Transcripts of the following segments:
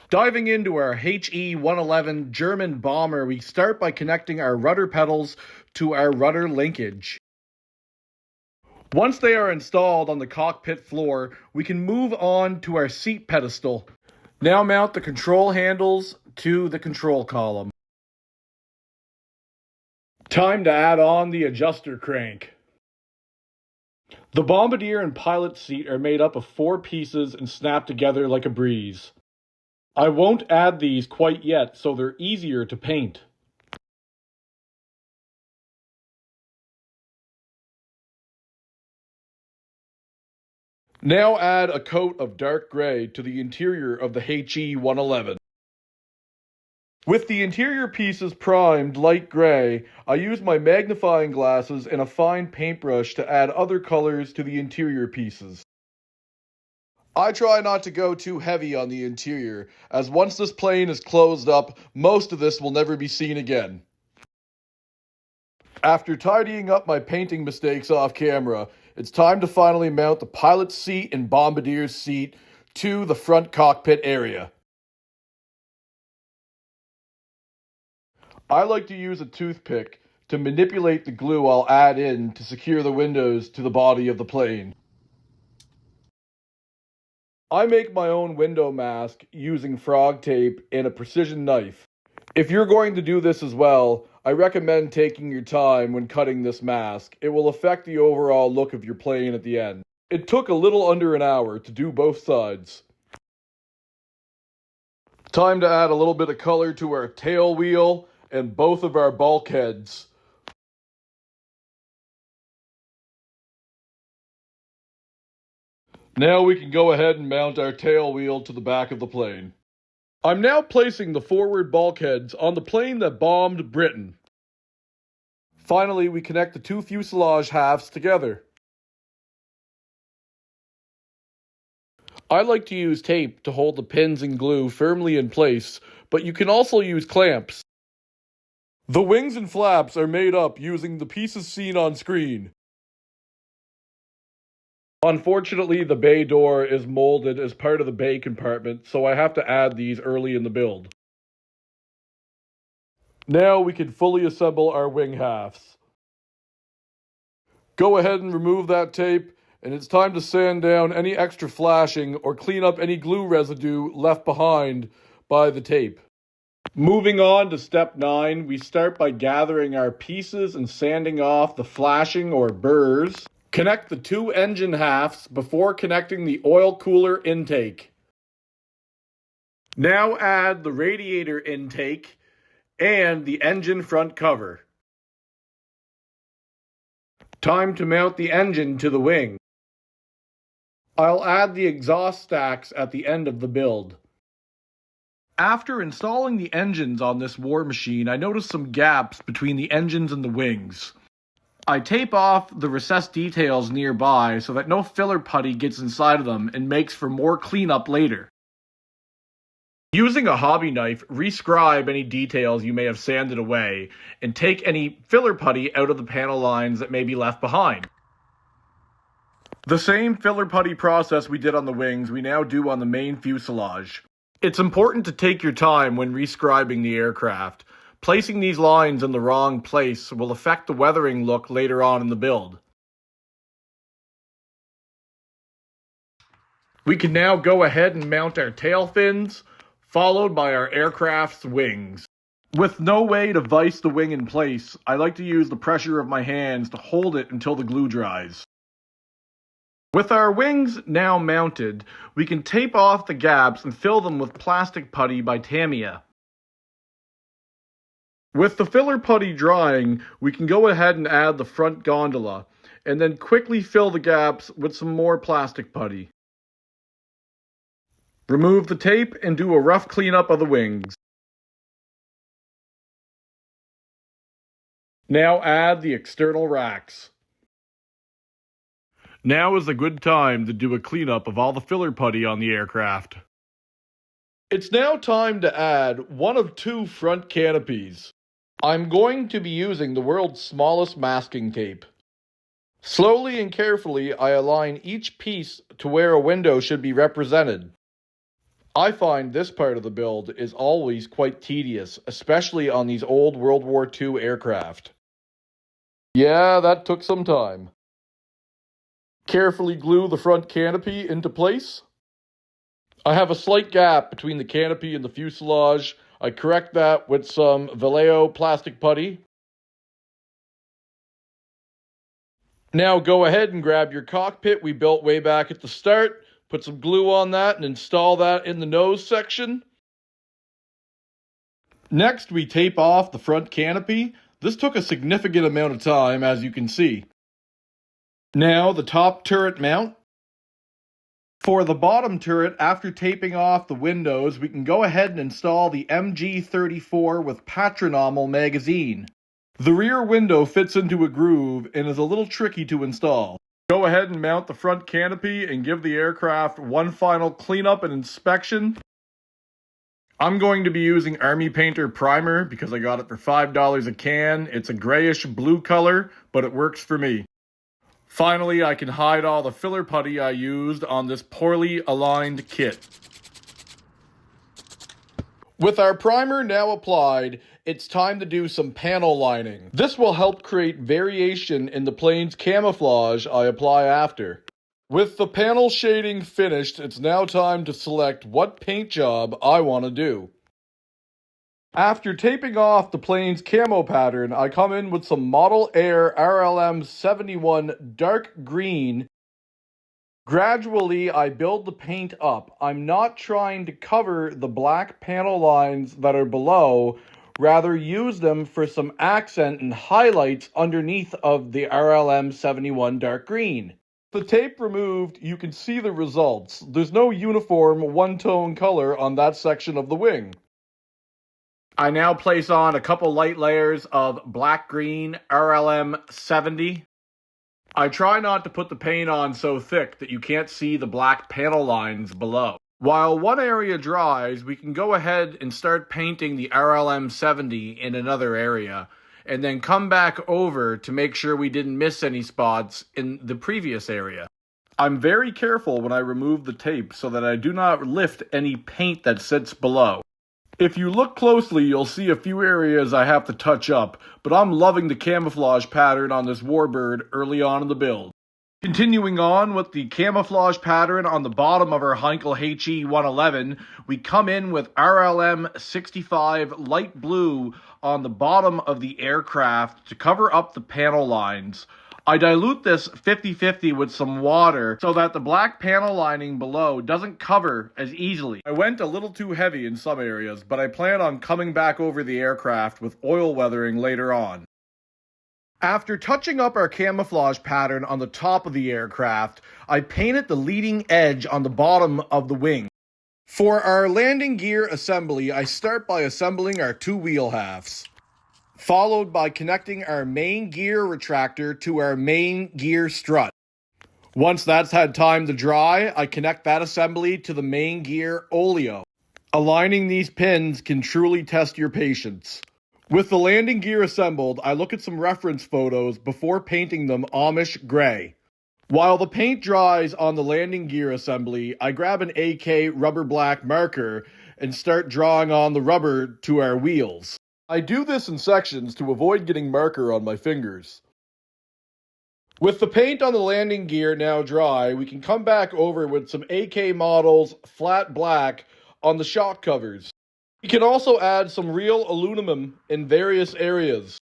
Diving into our HE-111 German bomber, we start by connecting our rudder pedals to our rudder linkage. Once they are installed on the cockpit floor, we can move on to our seat pedestal. Now mount the control handles to the control column. Time to add on the adjuster crank. The bombardier and pilot seat are made up of 4 pieces and snap together like a breeze. I won't add these quite yet, so they're easier to paint. Now add a coat of dark gray to the interior of the HE-111. With the interior pieces primed light gray, I use my magnifying glasses and a fine paintbrush to add other colors to the interior pieces. I try not to go too heavy on the interior, as once this plane is closed up, most of this will never be seen again. After tidying up my painting mistakes off camera, it's time to finally mount the pilot's seat and bombardier's seat to the front cockpit area. I like to use a toothpick to manipulate the glue I'll add in to secure the windows to the body of the plane. I make my own window mask using frog tape and a precision knife. If you're going to do this as well, I recommend taking your time when cutting this mask. It will affect the overall look of your plane at the end. It took a little under an hour to do both sides. Time to add a little bit of color to our tail wheel and both of our bulkheads. Now we can go ahead and mount our tail wheel to the back of the plane. I'm now placing the forward bulkheads on the plane that bombed Britain. Finally, we connect the 2 fuselage halves together. I like to use tape to hold the pins and glue firmly in place, but you can also use clamps. The wings and flaps are made up using the pieces seen on screen. Unfortunately, the bay door is molded as part of the bay compartment, so I have to add these early in the build. Now we can fully assemble our wing halves. Go ahead and remove that tape, and it's time to sand down any extra flashing or clean up any glue residue left behind by the tape. Moving on to step 9, we start by gathering our pieces and sanding off the flashing or burrs. Connect the 2 engine halves before connecting the oil cooler intake. Now add the radiator intake and the engine front cover. Time to mount the engine to the wing. I'll add the exhaust stacks at the end of the build. After installing the engines on this war machine, I noticed some gaps between the engines and the wings. I tape off the recessed details nearby so that no filler putty gets inside of them and makes for more cleanup later. Using a hobby knife, rescribe any details you may have sanded away and take any filler putty out of the panel lines that may be left behind. The same filler putty process we did on the wings we now do on the main fuselage. It's important to take your time when rescribing the aircraft. Placing these lines in the wrong place will affect the weathering look later on in the build. We can now go ahead and mount our tail fins, followed by our aircraft's wings. With no way to vise the wing in place, I like to use the pressure of my hands to hold it until the glue dries. With our wings now mounted, we can tape off the gaps and fill them with plastic putty by Tamiya. With the filler putty drying, we can go ahead and add the front gondola, and then quickly fill the gaps with some more plastic putty. Remove the tape and do a rough cleanup of the wings. Now add the external racks. Now is a good time to do a cleanup of all the filler putty on the aircraft. It's now time to add one of 2 front canopies. I'm going to be using the world's smallest masking tape. Slowly and carefully, I align each piece to where a window should be represented. I find this part of the build is always quite tedious, especially on these old World War II aircraft. Yeah, that took some time. Carefully glue the front canopy into place. I have a slight gap between the canopy and the fuselage. I correct that with some Vallejo plastic putty. Now go ahead and grab your cockpit we built way back at the start, put some glue on that and install that in the nose section. Next, we tape off the front canopy. This took a significant amount of time, as you can see. Now, the top turret mount. For the bottom turret, after taping off the windows, we can go ahead and install the MG34 with Patronomal magazine. The rear window fits into a groove and is a little tricky to install. Go ahead and mount the front canopy and give the aircraft one final cleanup and inspection. I'm going to be using Army Painter Primer because I got it for $5 a can. It's a grayish blue color, but it works for me. Finally, I can hide all the filler putty I used on this poorly aligned kit. With our primer now applied, it's time to do some panel lining. This will help create variation in the plane's camouflage I apply after. With the panel shading finished, it's now time to select what paint job I want to do. After taping off the plane's camo pattern, I come in with some Model Air RLM 71 dark green. Gradually, I build the paint up. I'm not trying to cover the black panel lines that are below, rather use them for some accent and highlights underneath of the RLM 71 dark green. With the tape removed, you can see the results. There's no uniform one-tone color on that section of the wing. I now place on a couple light layers of black-green RLM 70. I try not to put the paint on so thick that you can't see the black panel lines below. While one area dries, we can go ahead and start painting the RLM 70 in another area, and then come back over to make sure we didn't miss any spots in the previous area. I'm very careful when I remove the tape so that I do not lift any paint that sits below. If you look closely, you'll see a few areas I have to touch up, but I'm loving the camouflage pattern on this warbird early on in the build. Continuing on with the camouflage pattern on the bottom of our Heinkel HE-111, we come in with RLM 65 light blue on the bottom of the aircraft to cover up the panel lines. I dilute this 50-50 with some water so that the black panel lining below doesn't cover as easily. I went a little too heavy in some areas, but I plan on coming back over the aircraft with oil weathering later on. After touching up our camouflage pattern on the top of the aircraft, I painted the leading edge on the bottom of the wing. For our landing gear assembly, I start by assembling our two wheel halves, followed by connecting our main gear retractor to our main gear strut. Once that's had time to dry, I connect that assembly to the main gear oleo. Aligning these pins can truly test your patience. With the landing gear assembled, I look at some reference photos before painting them Amish gray. While the paint dries on the landing gear assembly, I grab an AK rubber black marker and start drawing on the rubber to our wheels. I do this in sections to avoid getting marker on my fingers. With the paint on the landing gear now dry, we can come back over with some AK Models flat black on the shock covers. We can also add some real aluminum in various areas.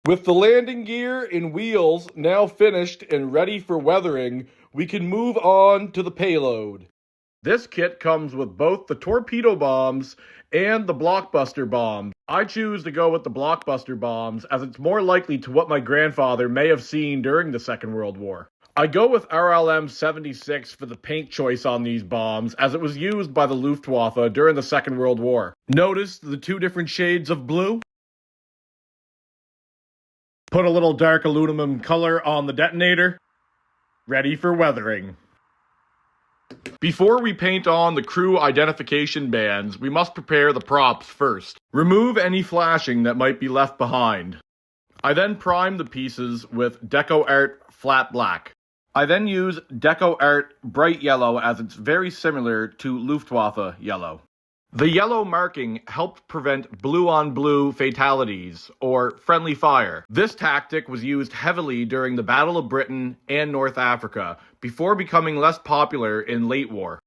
With the landing gear and wheels now finished and ready for weathering, we can move on to the payload. This kit comes with both the torpedo bombs and the blockbuster bomb. I choose to go with the blockbuster bombs as it's more likely to what my grandfather may have seen during the Second World War. I go with RLM 76 for the paint choice on these bombs as it was used by the Luftwaffe during the Second World War. Notice the two different shades of blue? Put a little dark aluminum color on the detonator. Ready for weathering. Before we paint on the crew identification bands, we must prepare the props first. Remove any flashing that might be left behind. I then prime the pieces with Deco Art Flat Black. I then use Deco Art Bright Yellow as it's very similar to Luftwaffe Yellow. The yellow marking helped prevent blue-on-blue fatalities, or friendly fire. This tactic was used heavily during the Battle of Britain and North Africa, before becoming less popular in late war.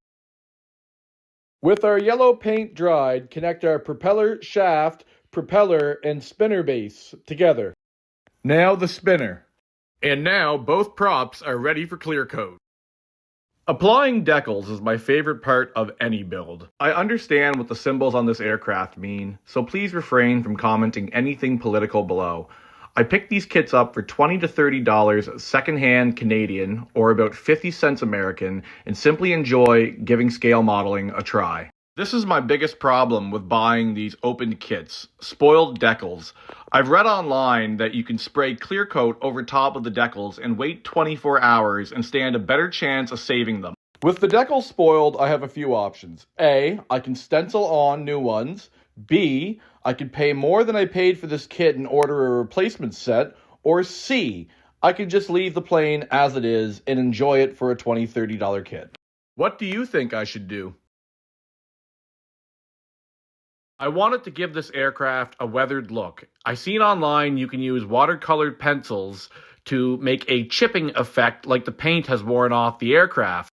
With our yellow paint dried, connect our propeller shaft, propeller, and spinner base together. Now the spinner. And now both props are ready for clear coat. Applying decals is my favorite part of any build. I understand what the symbols on this aircraft mean, so please refrain from commenting anything political below. I picked these kits up for $20 to $30 secondhand Canadian, or about 50 cents American, and simply enjoy giving scale modeling a try. This is my biggest problem with buying these opened kits, spoiled decals. I've read online that you can spray clear coat over top of the decals and wait 24 hours and stand a better chance of saving them. With the decals spoiled, I have a few options. A, I can stencil on new ones. B, I could pay more than I paid for this kit and order a replacement set. Or C, I could just leave the plane as it is and enjoy it for a $20, $30 kit. What do you think I should do? I wanted to give this aircraft a weathered look. I seen online you can use watercolored pencils to make a chipping effect like the paint has worn off the aircraft.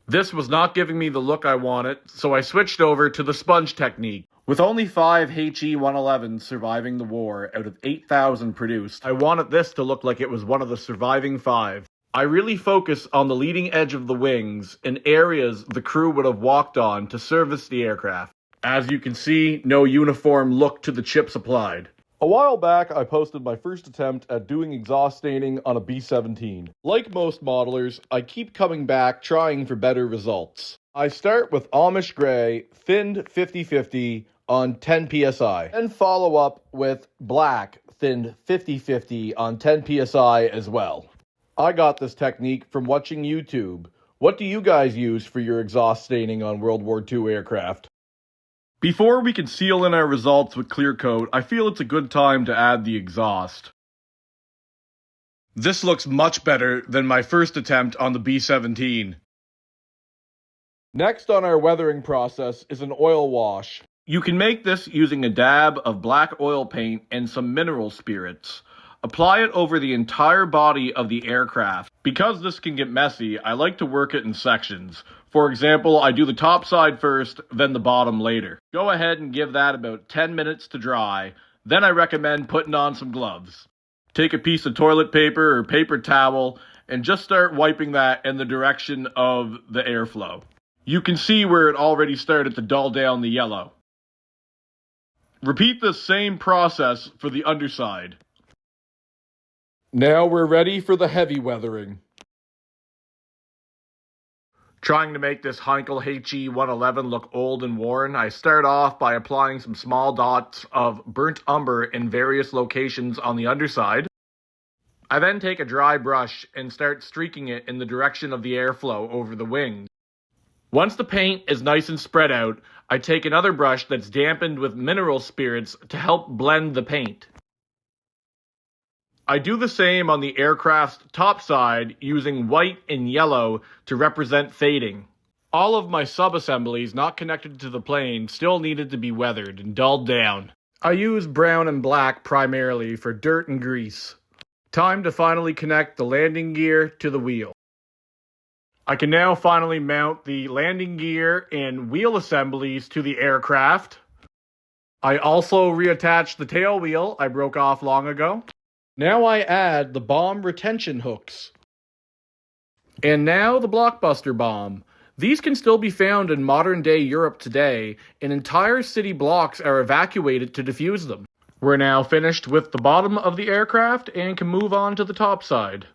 This was not giving me the look I wanted, so I switched over to the sponge technique. With only 5 HE-111s surviving the war out of 8,000 produced, I wanted this to look like it was one of the surviving 5. I really focus on the leading edge of the wings and areas the crew would have walked on to service the aircraft. As you can see, no uniform look to the chips applied. A while back, I posted my first attempt at doing exhaust staining on a B-17. Like most modelers, I keep coming back trying for better results. I start with Amish Gray, thinned 50-50 on 10 psi, and follow up with black, thinned 50-50 on 10 psi as well. I got this technique from watching YouTube. What do you guys use for your exhaust staining on World War II aircraft? Before we can seal in our results with clear coat, I feel it's a good time to add the exhaust. This looks much better than my first attempt on the B-17. Next on our weathering process is an oil wash. You can make this using a dab of black oil paint and some mineral spirits. Apply it over the entire body of the aircraft. Because this can get messy, I like to work it in sections. For example, I do the top side first, then the bottom later. Go ahead and give that about 10 minutes to dry. Then I recommend putting on some gloves. Take a piece of toilet paper or paper towel and just start wiping that in the direction of the airflow. You can see where it already started to dull down the yellow. Repeat this same process for the underside. Now we're ready for the heavy weathering. Trying to make this Heinkel HE-111 look old and worn, I start off by applying some small dots of burnt umber in various locations on the underside. I then take a dry brush and start streaking it in the direction of the airflow over the wings. Once the paint is nice and spread out, I take another brush that's dampened with mineral spirits to help blend the paint. I do the same on the aircraft's top side using white and yellow to represent fading. All of my sub-assemblies not connected to the plane still needed to be weathered and dulled down. I use brown and black primarily for dirt and grease. Time to finally connect the landing gear to the wheel. I can now finally mount the landing gear and wheel assemblies to the aircraft. I also reattached the tail wheel I broke off long ago. Now I add the bomb retention hooks. And now the blockbuster bomb. These can still be found in modern-day Europe today, and entire city blocks are evacuated to defuse them. We're now finished with the bottom of the aircraft and can move on to the top side.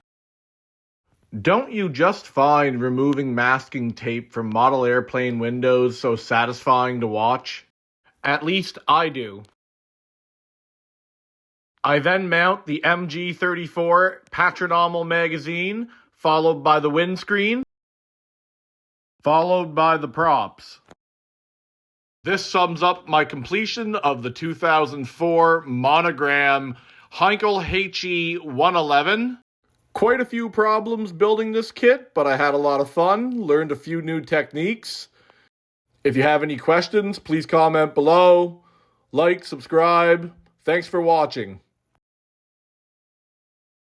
Don't you just find removing masking tape from model airplane windows so satisfying to watch? At least I do. I then mount the MG34 Patronomal magazine, followed by the windscreen, followed by the props. This sums up my completion of the 2004 Monogram Heinkel HE-111. Quite a few problems building this kit, but I had a lot of fun, learned a few new techniques. If you have any questions, please comment below. Like, subscribe. Thanks for watching.